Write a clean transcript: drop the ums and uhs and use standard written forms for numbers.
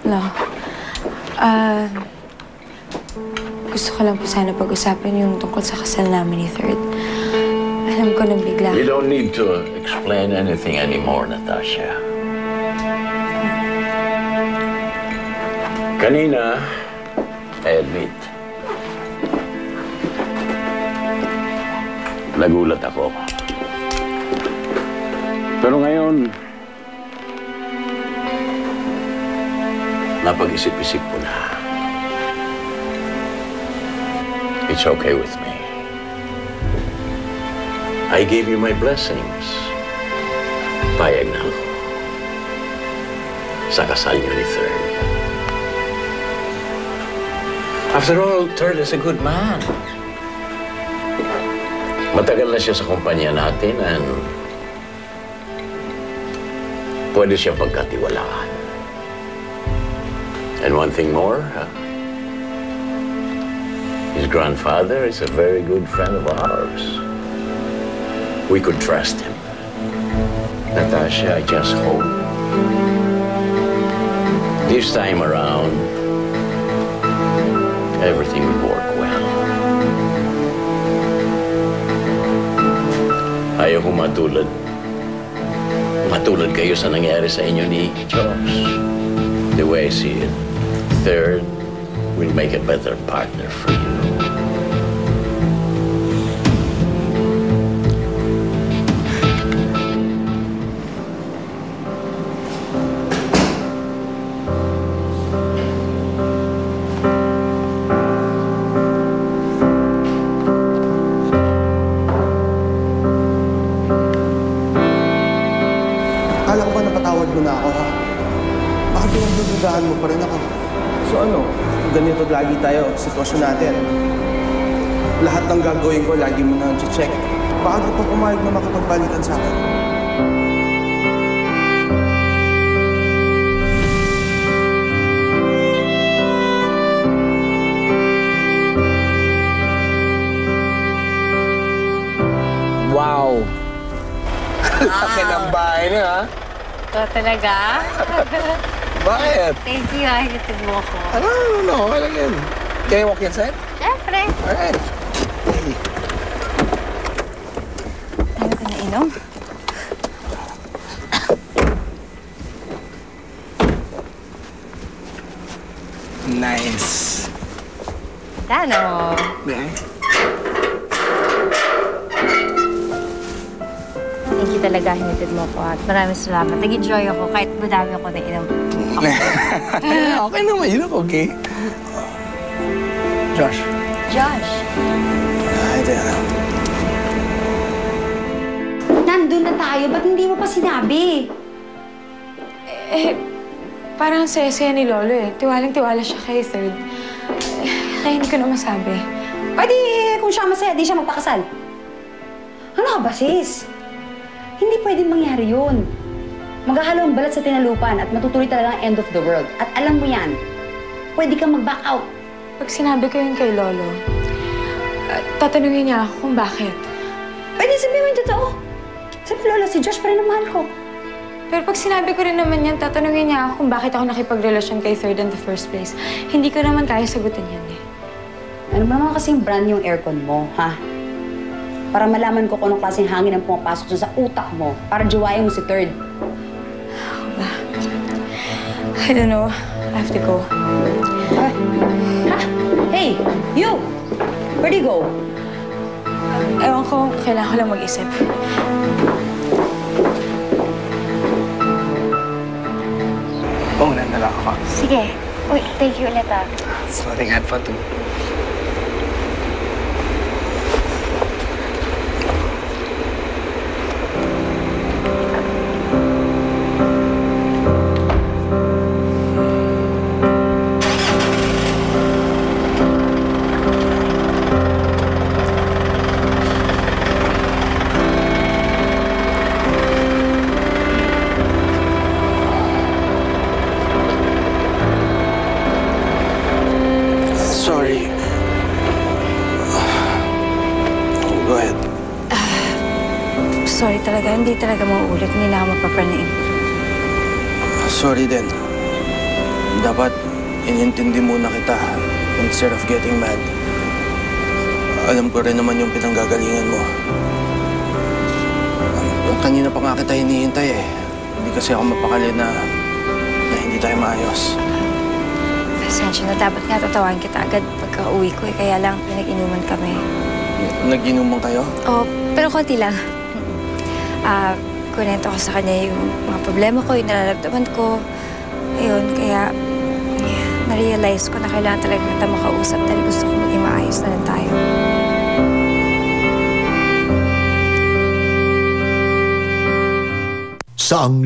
No. Gusto ko lang po sana pag-usapan yung tungkol sa kasal namin ni Third. Alam ko nang bigla. You don't need to explain anything anymore, Natasha. Kanina, I admit, nagulat ako. Pero ngayon, napag-isip-isip ko na. It's okay with me. I gave you my blessings. Payag na ako sa kasal niyo ni Third. After all, Third is a good man. Matagal na siya sa kumpanya natin and pwede siya pagkatiwalaan. And one thing more, his grandfather is a very good friend of ours. We could trust him. Natasha, I just hope this time around, everything will work well. Ayaw ko matulad kayo sa nangyari sa inyo ni Josh. The way I see it, Third will make a better partner for you. Akala ko ba napatawad mo na ako, ha? Bakit pinagdududahan mo pa rin ako? So ano, ganito lagi tayo, sitwasyon natin. Lahat ng gagawin ko, lagi mo na check. Bago pa pumayag na makapagbalikan sa akin. Wow! Laki ng bahay niya, ha? Ito talaga? Bakit? Thank you, hinatid mo ako. No, okay lang yan. Can you walk inside? Siyempre. Alright. Hey. Tayo ka na inom? Nice. Tano. Yeah. Thank you talaga, hinatid mo ako at maraming salamat. Nag-enjoy ako kahit madami ako na inom. Okay naman, yun ako, okay? Josh. Josh. Ay, teka. Nandun na tayo, ba't hindi mo pa sinabi? Parang saya-saya ni Lolo eh. Tiwalang-tiwala siya kay Third. Kaya hindi ko na masabi. Pwede, kung siya masaya, di siya magpakasal. Ano ka ba, sis? Hindi pwedeng mangyari yun. Maghahalo ang balat sa tinalupan at matutuloy talaga ang end of the world. At alam mo yan, pwede kang mag-back out. Pag sinabi ko yun kay Lolo, tatanungin niya ako kung bakit. Pwede sabihin mo yung totoo. Sabi, Lola, si Josh pa rin ang mahal ko. Pero pag sinabi ko rin naman yan, tatanungin niya ako kung bakit ako nakipagrelasyon kay Third in the first place. Hindi ko naman kaya sagutin yan eh. Ano ba naman kasing brand yung aircon mo, ha? Para malaman ko kung anong klaseng hangin ang pumapasok sa utak mo para jawain mo si Third. I don't know. I have to go. Ha? Hey, you! Where'd you go? Ewan ko, kailangan ko lang mag-isip. Paunan na lang ako. Sige. Uy, thank you ulit ah. Sorry, had fun too. Sorry. Go ahead. Sorry talaga, hindi talaga mauulit. Hindi na ako magpapraning. Sorry din. Dapat inintindi muna kita instead of getting mad. Alam ko rin naman yung pinanggagalingan mo. Kanina pa nga kita hinihintay eh. Hindi kasi ako mapakali na hindi tayo maayos. Pasensya na, dapat nga tatawagin kita agad pagka-uwi ko eh. Kaya lang pinag-inuman kami. Nag-inuman kayo? Oo, pero konti lang. Kunento ko sa kanya yung mga problema ko, yung nararamdaman ko. Ayun, kaya na-realize ko na kailangan talaga kita makausap dahil gusto ko maging maayos na lang tayo. Saang